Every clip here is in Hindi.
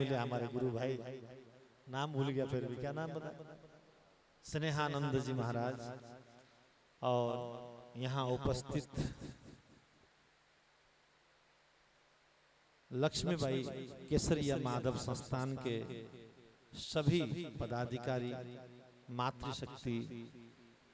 मिले हमारे गुरु भाई, नाम भूल गया फिर भी, क्या नाम बता, स्नेहानंद जी महाराज, और यहाँ उपस्थित लक्ष्मीबाई केसरिया माधव संस्थान के सभी पदाधिकारी, मातृशक्ति,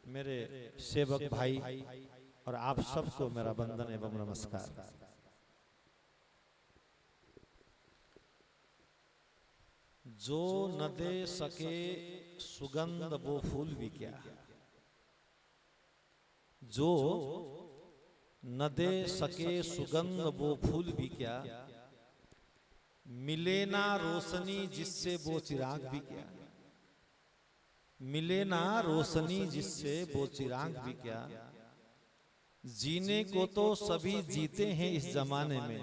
मेरे सेवक भाई और आप सबको मेरा वंदन एवं नमस्कार। जो न दे सके सुगंध वो फूल भी क्या, जो न दे सके सुगंध वो फूल भी क्या, मिले ना रोशनी जिससे वो चिराग भी क्या, मिले ना रोशनी जिससे वो चिराग भी क्या, जीने को तो सभी जीते हैं इस जमाने में,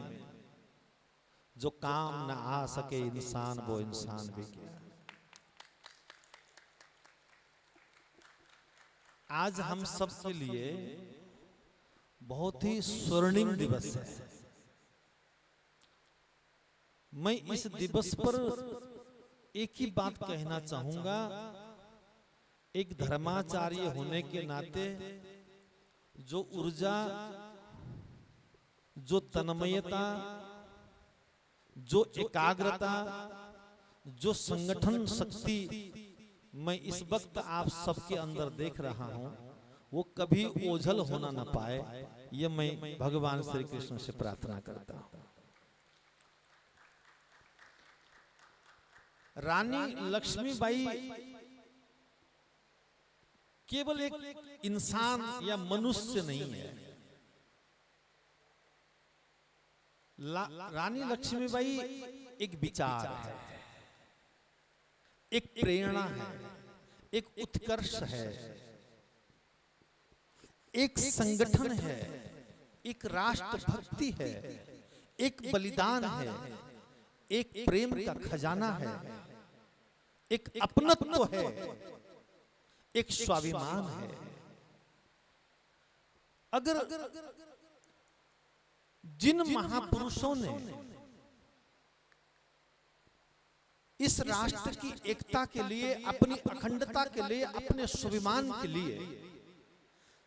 जो काम न आ सके इंसान वो इंसान भी क्या। आज हम सब के लिए बहुत ही स्वर्णिम दिवस है। मैं इस दिवस पर एक ही बात कहना चाहूंगा, एक धर्माचार्य होने के नाते जो ऊर्जा, जो तन्मयता, जो एकाग्रता, जो संगठन शक्ति मैं इस वक्त आप सबके अंदर देख रहा हूं, वो कभी ओझल होना न पाए, ये मैं भगवान श्री कृष्ण से प्रार्थना करता हूं। रानी लक्ष्मीबाई केवल एक इंसान या मनुष्य नहीं है। रानी लक्ष्मीबाई एक विचार है, एक प्रेरणा है, एक उत्कर्ष है, एक संगठन है, एक राष्ट्रभक्ति है, एक बलिदान है, एक प्रेम का खजाना है, एक अपनत्व है, एक स्वाभिमान है। अगर जिन महापुरुषों ने इस राष्ट्र की एकता के लिए, अपनी अखंडता के लिए, अपने स्वाभिमान के लिए,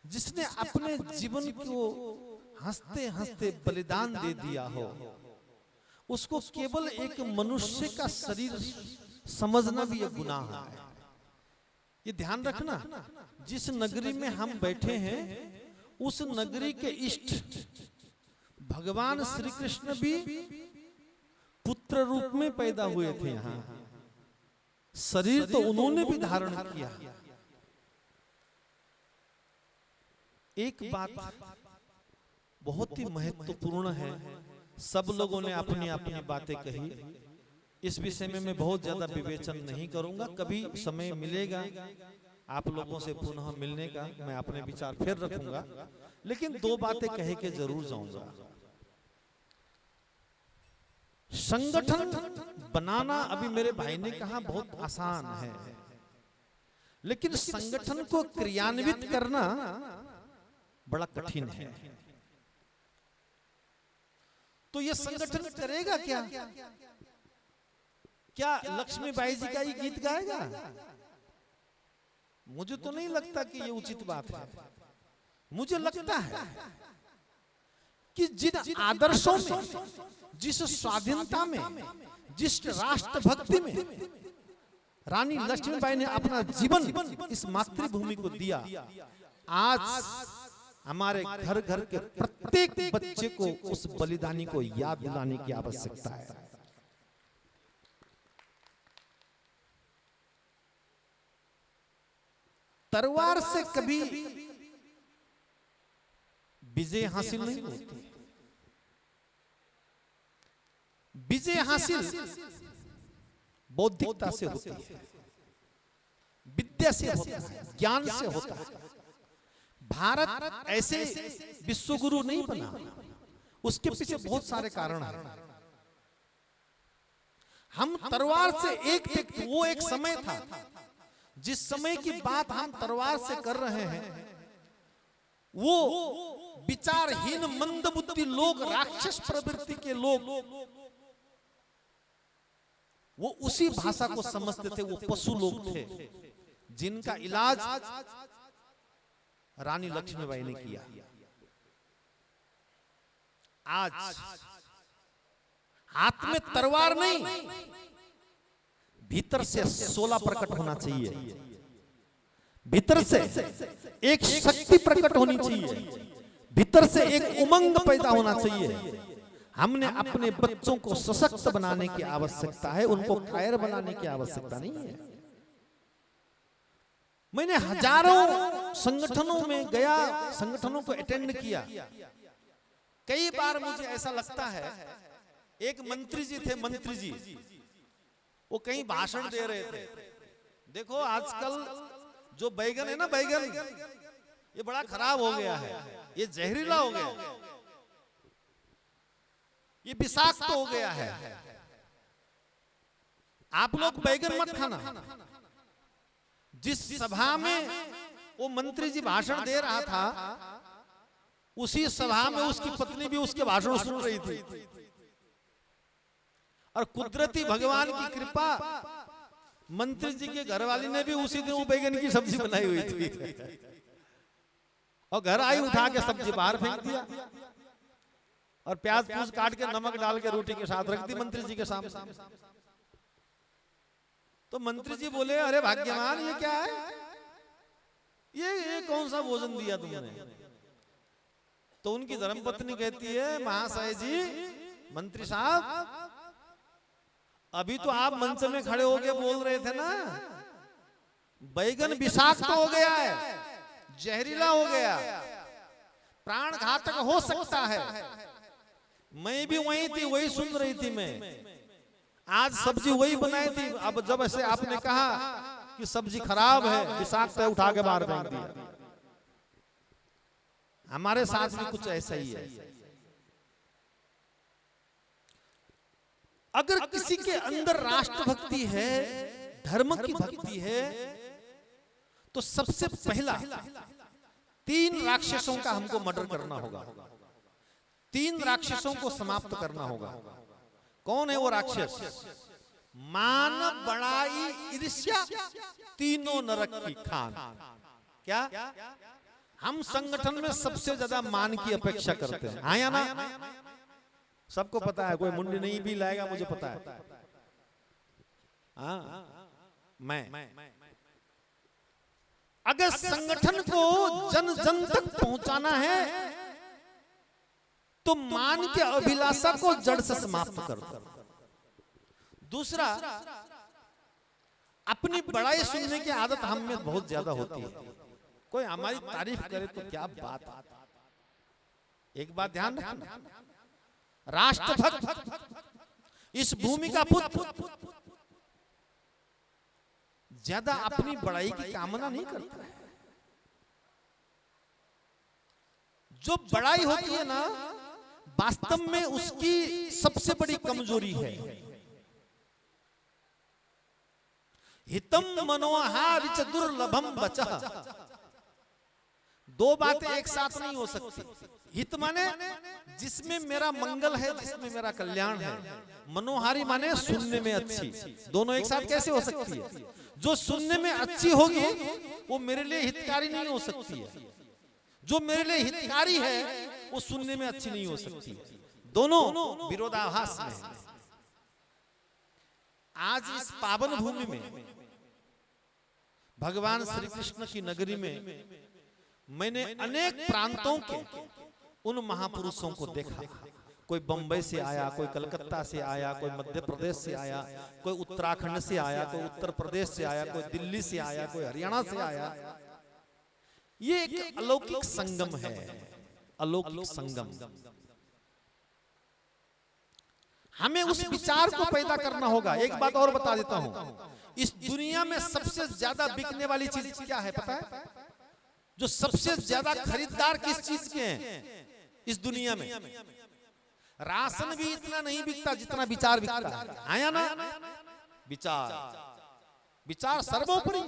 जिसने अपने जीवन को हंसते हंसते बलिदान दे दिया हो, उसको केवल एक मनुष्य का शरीर समझना भी एक गुनाह है। ये ध्यान रखना, जिस नगरी में हम बैठे हैं उस नगरी के इष्ट भगवान श्री कृष्ण भी पुत्र रूप में पैदा हुए थे। यहाँ शरीर तो उन्होंने भी धारण किया। एक बात बहुत ही महत्वपूर्ण है, सब लोगों ने अपनी अपनी बातें कही, इस विषय में मैं बहुत ज्यादा विवेचन नहीं करूंगा। कभी समय मिलेगा आप लोगों से पुनः मिलने का, मैं अपने विचार फिर रखूंगा, लेकिन दो बातें कह के जरूर जाऊंगा। संगठन बनाना, अभी मेरे भाई ने कहा, बहुत आसान है, लेकिन संगठन को क्रियान्वित करना बड़ा कठिन है। तो ये संगठन करेगा क्या? क्या लक्ष्मीबाई जी का ये गीत गाएगा? मुझे तो नहीं लगता कि ये उचित बात है। मुझे लगता है कि जिन आदर्शों में, जिस स्वाधीनता में, जिस राष्ट्रभक्ति में रानी लक्ष्मीबाई ने अपना जीवन इस मातृभूमि को दिया, आज हमारे घर घर के प्रत्येक बच्चे को उस बलिदानी को याद दिलाने की आवश्यकता है। तलवार से कभी विजय हासिल नहीं होती। विजय हासिल बौद्धिकता से होती है, विद्या से होता है, ज्ञान से होता है। भारत ऐसे विश्वगुरु नहीं बना, उसके पीछे बहुत सारे कारण हैं। हम तलवार से एक वो एक समय था, जिस समय की बात हम तलवार से कर रहे हैं, वो विचारहीन मंदबुद्धि लोग, राक्षस प्रवृत्ति के लोग वो उसी भाषा को समझते थे। वो पशु लोग थे जिनका इलाज रानी लक्ष्मीबाई ने किया। आज हाथ में तलवार नहीं, भीतर से 16 प्रकट होना चाहिए, भीतर से एक शक्ति प्रकट होनी चाहिए, भीतर से एक उमंग पैदा होना चाहिए। हमने अपने बच्चों को सशक्त बनाने की आवश्यकता है, उनको कायर बनाने की आवश्यकता नहीं है। मैंने हजारों संगठनों में गया, संगठनों को अटेंड किया। कई बार मुझे ऐसा लगता है, एक मंत्री जी थे, मंत्री जी वो कहीं भाषण दे रहे थे। देखो आजकल जो बैगन है ना, बैगन ये बड़ा खराब हो गया है, ये जहरीला हो गया, ये विषाक्त हो गया है। आप लोग बैगन मत खाना। जिस सभा में वो मंत्री जी भाषण दे रहा था, उसी सभा में उसकी पत्नी भी उसके भाषण सुन रही थी। और कुदरती भगवान की कृपा, मंत्री जी के घरवाली ने भी उसी दिन वो बैगन की सब्जी बनाई हुई थी, और घर आई उठा के सब्जी बाहर फेंक दिया, और प्याज पूज काट के नमक डाल के रोटी के साथ रख दी मंत्री जी के सामने। तो मंत्री जी बोले, अरे भाग्यवान, ये क्या है, ये कौन सा भोजन दिया तुमने? तो उनकी धर्मपत्नी कहती है, महाशय जी, मंत्री साहब, अभी तो आप मंच में खड़े होके बोल रहे थे ना, बैगन विषाक्त हो गया है, जहरीला हो गया, प्राण घातक हो सकता है। मैं भी वही थी, वही सुन रही थी मैं, आज सब्जी वही बनाई थी। अब जब ऐसे आपने कहा कि सब्जी खराब है, विषाक्त है, उठा के बाहर फेंक दिया। हमारे साथ भी कुछ ऐसा ही है। अगर किसी के अंदर राष्ट्रभक्ति है, धर्म की भक्ति है, तो सबसे पहला 3 राक्षसों का हमको मर्डर करना होगा, 3 राक्षसों को समाप्त करना होगा। कौन है वो राक्षस? मान, बड़ाई, ईर्ष्या, तीनों नरक की खान। क्या हम संगठन में सबसे ज्यादा मान की अपेक्षा करते हैं, हाँ या ना? सबको पता है, कोई मुंडी नहीं भी लाएगा, मुझे पता है। मैं अगर संगठन को जन जन तक पहुंचाना है, तो मान के अभिलाषा को जड़ से समाप्त कर दो। दूसरा, अपनी बड़ाई सुनने की आदत हम में बहुत ज्यादा होती है। कोई हमारी तारीफ करे तो क्या बात। एक बात ध्यान रखना, राष्ट्रभक्त, इस भूमि का पुत्र ज्यादा अपनी बड़ाई की कामना नहीं करता है। जो बड़ाई होती है ना, वास्तव में उसकी सबसे बड़ी कमजोरी है। हितम मनोहा विच दुर्लभम बचः। 2 बातें एक साथ नहीं हो सकती। हित माने जिसमें मेरा मंगल है, जिसमें मेरा कल्याण है। मनोहारी माने सुनने में अच्छी। दोनों एक साथ कैसे हो सकती है? जो सुनने में अच्छी होगी वो मेरे लिए हितकारी नहीं हो सकती है, जो मेरे लिए हितकारी है वो सुनने में अच्छी नहीं हो सकती। दोनों विरोधाभास में है। आज इस पावन भूमि में, भगवान श्री कृष्ण की नगरी में, मैंने अनेक प्रांतों के उन महापुरुषों को देखा। कोई बंबई से आया, कोई कलकत्ता से आया, कोई मध्य प्रदेश से आया, कोई उत्तराखंड से आया, कोई उत्तर प्रदेश से आया, कोई दिल्ली से आया, कोई हरियाणा से आया। ये एक अलौकिक संगम है, अलौकिक संगम। हमें उस विचार को पैदा करना होगा। एक बात और बता देता हूं, इस दुनिया में सबसे ज्यादा बिकने वाली चीज क्या है पता है? जो सबसे ज्यादा खरीदार किस चीज के हैं इस दुनिया में? राशन भी इतना नहीं बिकता जितना विचार बिकता है, आया ना? विचार, विचार सर्वोपरि।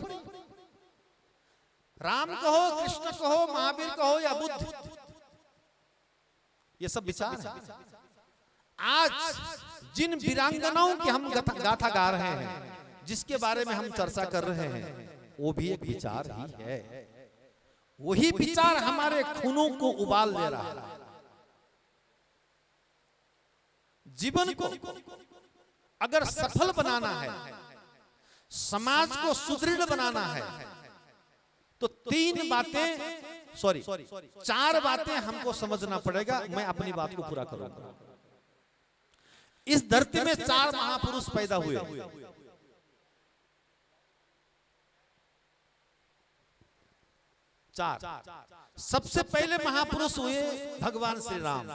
राम कहो, कृष्ण कहो, महावीर कहो या बुद्ध, ये सब विचार है। आज जिन वीरांगनाओं की हम गाथा गा रहे हैं, जिसके बारे में हम चर्चा कर रहे हैं, वो भी एक विचार ही है। वही विचार हमारे खूनों को उबाल दे रहा है। जीवन को अगर सफल बनाना है, समाज को सुदृढ़ बनाना है, तो चार बातें हमको समझना पड़ेगा। मैं अपनी बात को पूरा करूंगा। इस धरती में 4 महापुरुष पैदा हुए। चार। सबसे पहले महापुरुष हुए भगवान श्री राम।